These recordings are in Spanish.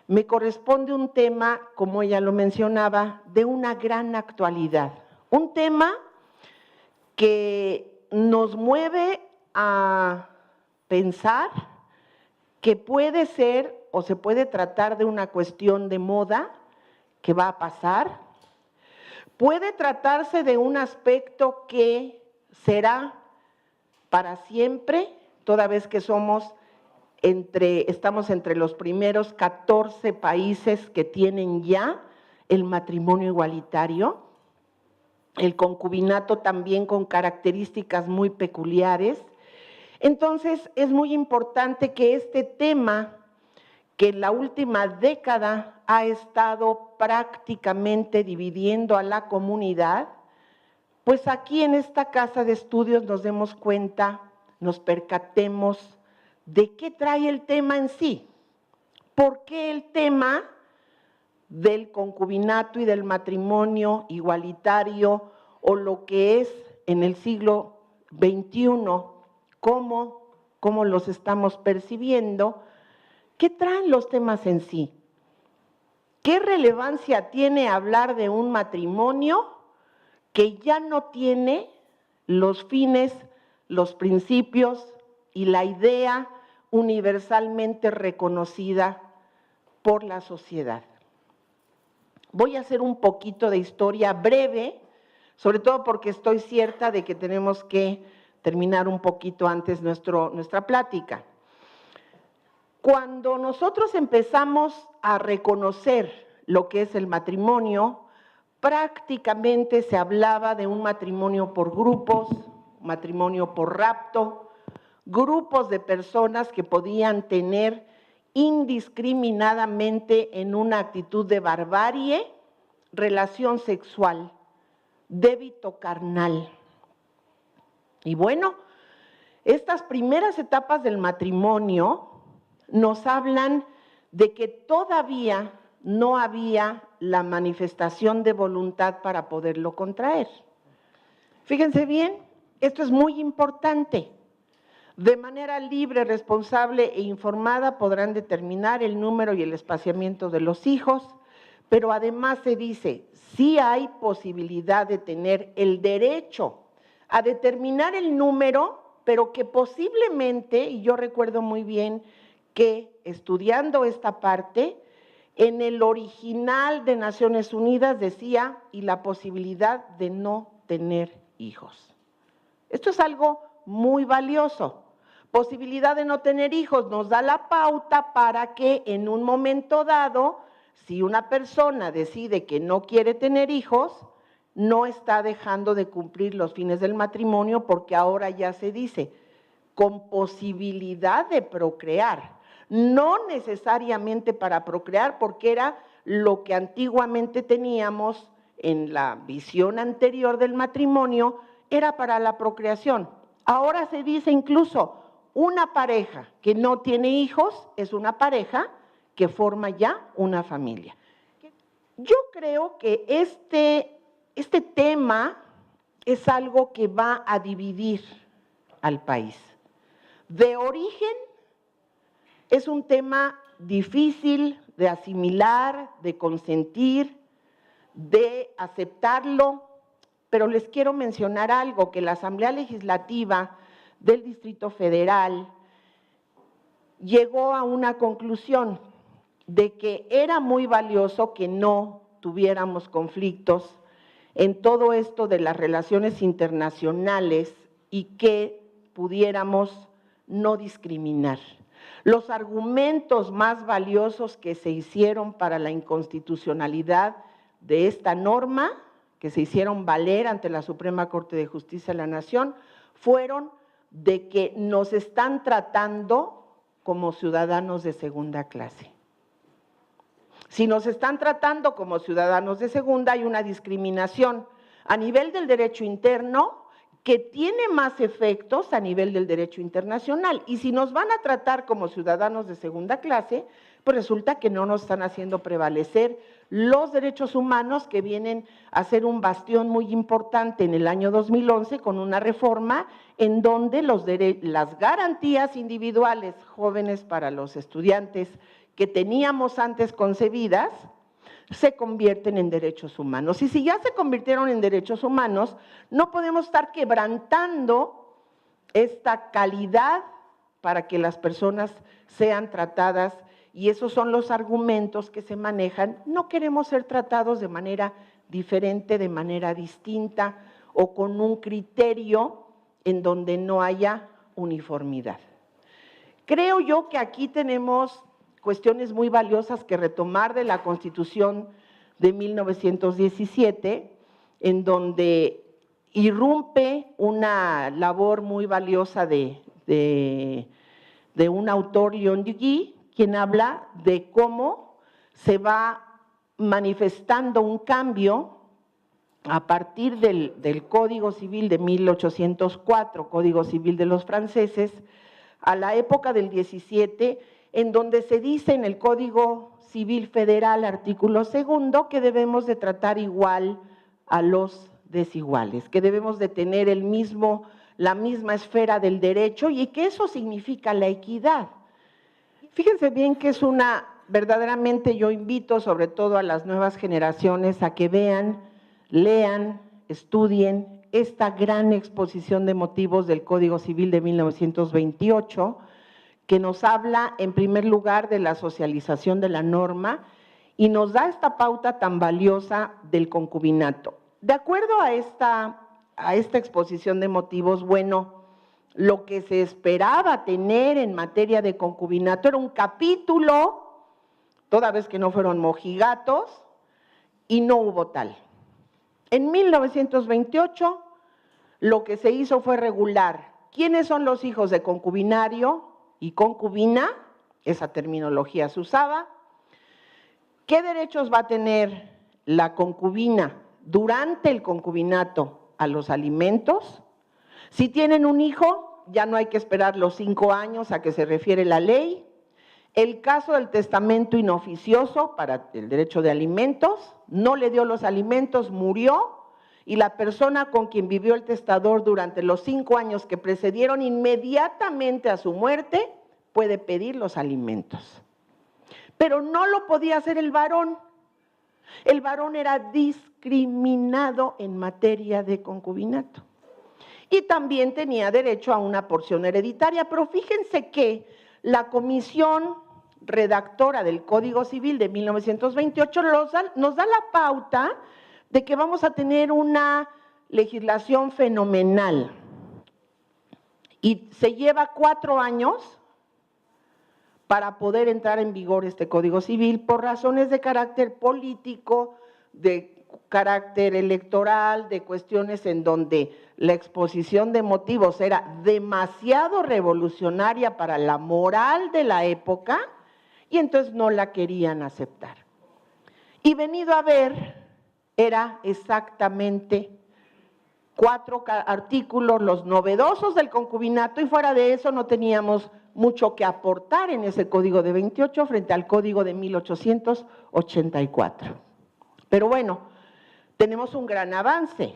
Me corresponde un tema, como ella lo mencionaba, de una gran actualidad. Un tema que nos mueve a pensar que puede ser o se puede tratar de una cuestión de moda que va a pasar. Puede tratarse de un aspecto que será para siempre, toda vez que estamos entre los primeros 14 países que tienen ya el matrimonio igualitario, el concubinato también con características muy peculiares. Entonces, es muy importante que este tema, que en la última década ha estado prácticamente dividiendo a la comunidad, pues aquí en esta casa de estudios nos demos cuenta, nos percatemos de qué trae el tema en sí. ¿Por qué el tema del concubinato y del matrimonio igualitario, o lo que es en el siglo XXI, cómo los estamos percibiendo? ¿Qué traen los temas en sí? ¿Qué relevancia tiene hablar de un matrimonio que ya no tiene los fines, los principios y la idea universalmente reconocida por la sociedad? Voy a hacer un poquito de historia breve, sobre todo porque estoy cierta de que tenemos que terminar un poquito antes nuestra plática. Cuando nosotros empezamos a reconocer lo que es el matrimonio, prácticamente se hablaba de un matrimonio por grupos, matrimonio por rapto, grupos de personas que podían tener indiscriminadamente en una actitud de barbarie, relación sexual, débito carnal. Y bueno, estas primeras etapas del matrimonio nos hablan de que todavía no había la manifestación de voluntad para poderlo contraer. Fíjense bien, esto es muy importante. De manera libre, responsable e informada podrán determinar el número y el espaciamiento de los hijos, pero además se dice, sí hay posibilidad de tener el derecho a determinar el número, pero que posiblemente, y yo recuerdo muy bien que estudiando esta parte, en el original de Naciones Unidas decía, y la posibilidad de no tener hijos. Esto es algo muy valioso. Posibilidad de no tener hijos nos da la pauta para que en un momento dado, si una persona decide que no quiere tener hijos, no está dejando de cumplir los fines del matrimonio, porque ahora ya se dice, con posibilidad de procrear, no necesariamente para procrear, porque era lo que antiguamente teníamos en la visión anterior del matrimonio, era para la procreación. Ahora se dice incluso, una pareja que no tiene hijos es una pareja que forma ya una familia. Yo creo que este tema es algo que va a dividir al país. De origen es un tema difícil de asimilar, de consentir, de aceptarlo, pero les quiero mencionar algo, que la Asamblea Legislativa del Distrito Federal llegó a una conclusión de que era muy valioso que no tuviéramos conflictos en todo esto de las relaciones internacionales y que pudiéramos no discriminar. Los argumentos más valiosos que se hicieron para la inconstitucionalidad de esta norma, que se hicieron valer ante la Suprema Corte de Justicia de la Nación, fueron de que nos están tratando como ciudadanos de segunda clase. Si nos están tratando como ciudadanos de segunda, hay una discriminación a nivel del derecho interno que tiene más efectos a nivel del derecho internacional. Y si nos van a tratar como ciudadanos de segunda clase, pues resulta que no nos están haciendo prevalecer los derechos humanos, que vienen a ser un bastión muy importante en el año 2011 con una reforma en donde las garantías individuales jóvenes para los estudiantes que teníamos antes concebidas se convierten en derechos humanos. Y si ya se convirtieron en derechos humanos, no podemos estar quebrantando esta calidad para que las personas sean tratadas, y esos son los argumentos que se manejan. No queremos ser tratados de manera diferente, de manera distinta o con un criterio en donde no haya uniformidad. Creo yo que aquí tenemos cuestiones muy valiosas que retomar de la Constitución de 1917, en donde irrumpe una labor muy valiosa de un autor, Leon Duguay, quien habla de cómo se va manifestando un cambio a partir del Código Civil de 1804, Código Civil de los franceses, a la época del 17, en donde se dice en el Código Civil Federal, artículo 2, que debemos de tratar igual a los desiguales, que debemos de tener la misma esfera del derecho, y que eso significa la equidad. Fíjense bien que verdaderamente yo invito sobre todo a las nuevas generaciones a que vean, lean, estudien esta gran exposición de motivos del Código Civil de 1928, que nos habla en primer lugar de la socialización de la norma y nos da esta pauta tan valiosa del concubinato. De acuerdo a esta exposición de motivos, bueno, lo que se esperaba tener en materia de concubinato era un capítulo, toda vez que no fueron mojigatos, y no hubo tal. En 1928, lo que se hizo fue regular quiénes son los hijos de concubinario y concubina, esa terminología se usaba, qué derechos va a tener la concubina durante el concubinato a los alimentos. Si tienen un hijo, ya no hay que esperar los 5 años a que se refiere la ley. El caso del testamento inoficioso para el derecho de alimentos, no le dio los alimentos, murió, y la persona con quien vivió el testador durante los 5 años que precedieron inmediatamente a su muerte puede pedir los alimentos. Pero no lo podía hacer el varón. El varón era discriminado en materia de concubinato. Y también tenía derecho a una porción hereditaria, pero fíjense que la comisión redactora del Código Civil de 1928 nos da la pauta de que vamos a tener una legislación fenomenal. Y se lleva 4 años para poder entrar en vigor este Código Civil por razones de carácter político, de carácter electoral, de cuestiones en donde la exposición de motivos era demasiado revolucionaria para la moral de la época y entonces no la querían aceptar. Y venido a ver, era exactamente 4 artículos los novedosos del concubinato, y fuera de eso no teníamos mucho que aportar en ese Código de 28 frente al Código de 1884. Pero bueno, tenemos un gran avance.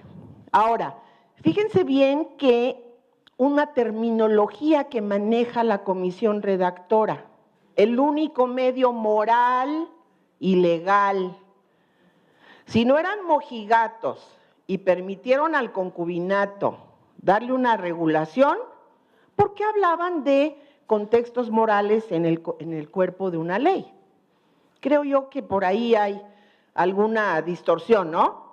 Ahora, fíjense bien que una terminología que maneja la comisión redactora, el único medio moral y legal. Si no eran mojigatos y permitieron al concubinato darle una regulación, ¿por qué hablaban de contextos morales en el cuerpo de una ley? Creo yo que por ahí hay alguna distorsión, ¿no?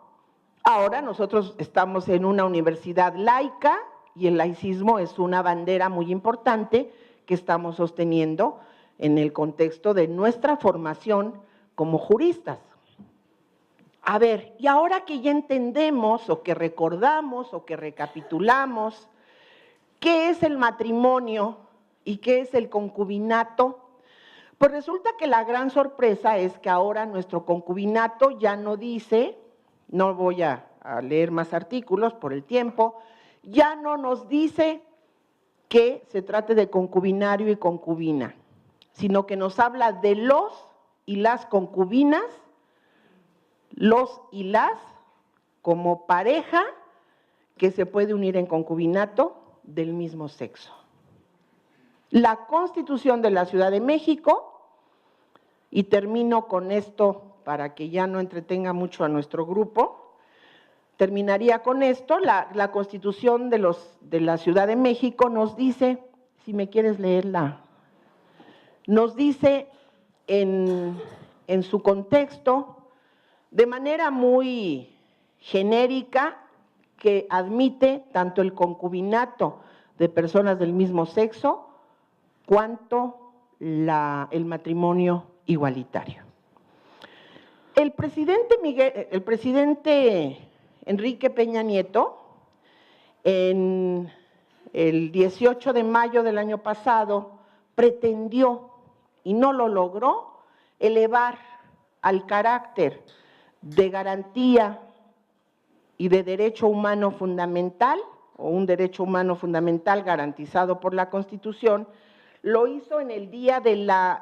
Ahora nosotros estamos en una universidad laica y el laicismo es una bandera muy importante que estamos sosteniendo en el contexto de nuestra formación como juristas. A ver, y ahora que ya entendemos o que recordamos o que recapitulamos qué es el matrimonio y qué es el concubinato, pues resulta que la gran sorpresa es que ahora nuestro concubinato ya no dice, no voy a leer más artículos por el tiempo, ya no nos dice que se trate de concubinario y concubina, sino que nos habla de los y las concubinas los y las como pareja que se puede unir en concubinato del mismo sexo. La Constitución de la Ciudad de México, y termino con esto para que ya no entretenga mucho a nuestro grupo, terminaría con esto, la Constitución de la Ciudad de México nos dice, si me quieres leerla, nos dice en su contexto, de manera muy genérica, que admite tanto el concubinato de personas del mismo sexo, cuanto el matrimonio igualitario. El presidente Enrique Peña Nieto, en el 18 de mayo del año pasado, pretendió, y no lo logró, elevar al carácter de garantía y de derecho humano fundamental, o un derecho humano fundamental garantizado por la Constitución. Lo hizo en el día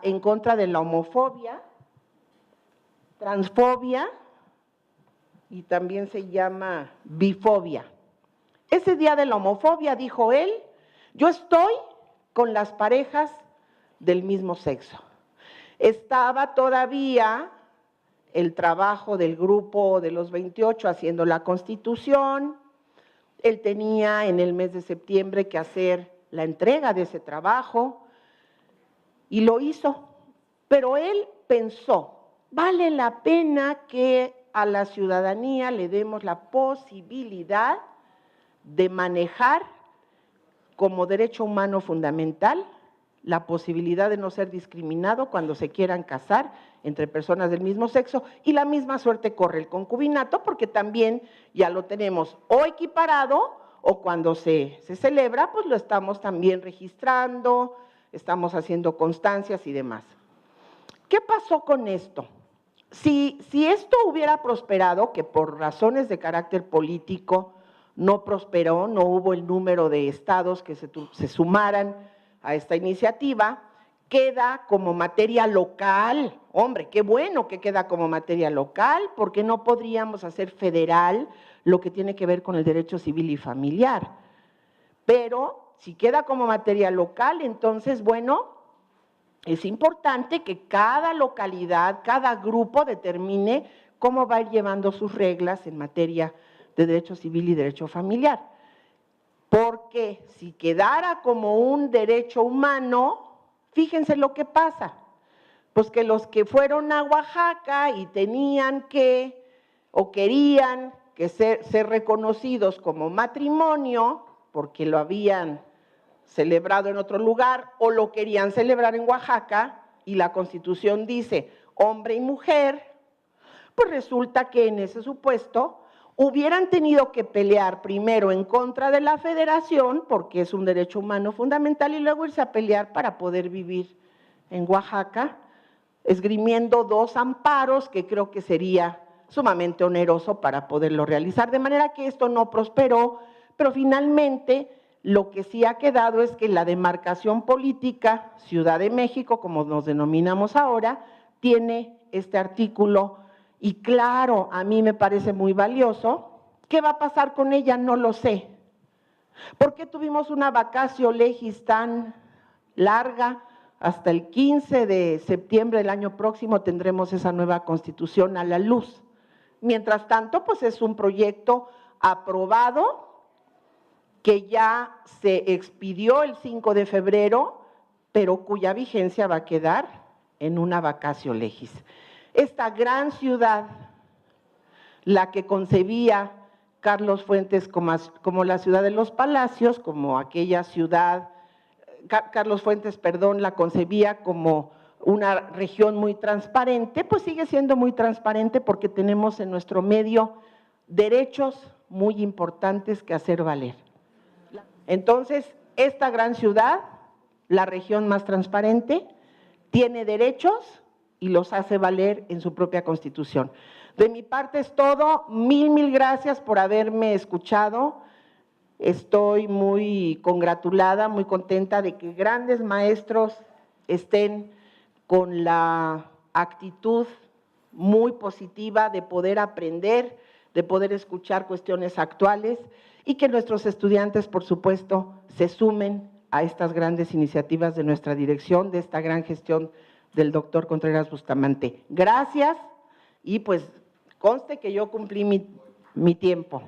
en contra de la homofobia, transfobia y también se llama bifobia. Ese día de la homofobia, dijo él, yo estoy con las parejas del mismo sexo. Estaba todavía el trabajo del grupo de los 28 haciendo la Constitución. Él tenía en el mes de septiembre que hacer la entrega de ese trabajo y lo hizo. Pero él pensó, vale la pena que a la ciudadanía le demos la posibilidad de manejar como derecho humano fundamental la posibilidad de no ser discriminado cuando se quieran casar entre personas del mismo sexo, y la misma suerte corre el concubinato, porque también ya lo tenemos o equiparado, o cuando se celebra, pues lo estamos también registrando, estamos haciendo constancias y demás. ¿Qué pasó con esto? Si esto hubiera prosperado, que por razones de carácter político no prosperó, no hubo el número de estados que se sumaran a esta iniciativa, queda como materia local. Hombre, qué bueno que queda como materia local, porque no podríamos hacer federal lo que tiene que ver con el derecho civil y familiar. Pero si queda como materia local, entonces, bueno, es importante que cada localidad, cada grupo determine cómo va a ir llevando sus reglas en materia de derecho civil y derecho familiar. Porque si quedara como un derecho humano, fíjense lo que pasa, pues que los que fueron a Oaxaca y tenían que, o querían que ser reconocidos como matrimonio, porque lo habían celebrado en otro lugar, o lo querían celebrar en Oaxaca, y la Constitución dice hombre y mujer, pues resulta que en ese supuesto hubieran tenido que pelear primero en contra de la federación, porque es un derecho humano fundamental, y luego irse a pelear para poder vivir en Oaxaca, esgrimiendo dos amparos que creo que sería sumamente oneroso para poderlo realizar, de manera que esto no prosperó, pero finalmente lo que sí ha quedado es que la demarcación política Ciudad de México, como nos denominamos ahora, tiene este artículo. Y claro, a mí me parece muy valioso. ¿Qué va a pasar con ella? No lo sé. ¿Por qué tuvimos una vacatio legis tan larga? Hasta el 15 de septiembre del año próximo tendremos esa nueva Constitución a la luz. Mientras tanto, pues es un proyecto aprobado que ya se expidió el 5 de febrero, pero cuya vigencia va a quedar en una vacatio legis. Esta gran ciudad, la que concebía Carlos Fuentes como la ciudad de los palacios, como aquella ciudad, Carlos Fuentes, perdón, la concebía como una región muy transparente, pues sigue siendo muy transparente porque tenemos en nuestro medio derechos muy importantes que hacer valer. Entonces, esta gran ciudad, la región más transparente, tiene derechos y los hace valer en su propia Constitución. De mi parte es todo. Mil gracias por haberme escuchado. Estoy muy congratulada, muy contenta de que grandes maestros estén con la actitud muy positiva de poder aprender, de poder escuchar cuestiones actuales y que nuestros estudiantes, por supuesto, se sumen a estas grandes iniciativas de nuestra dirección, de esta gran gestión del doctor Contreras Bustamante. Gracias y pues conste que yo cumplí mi tiempo.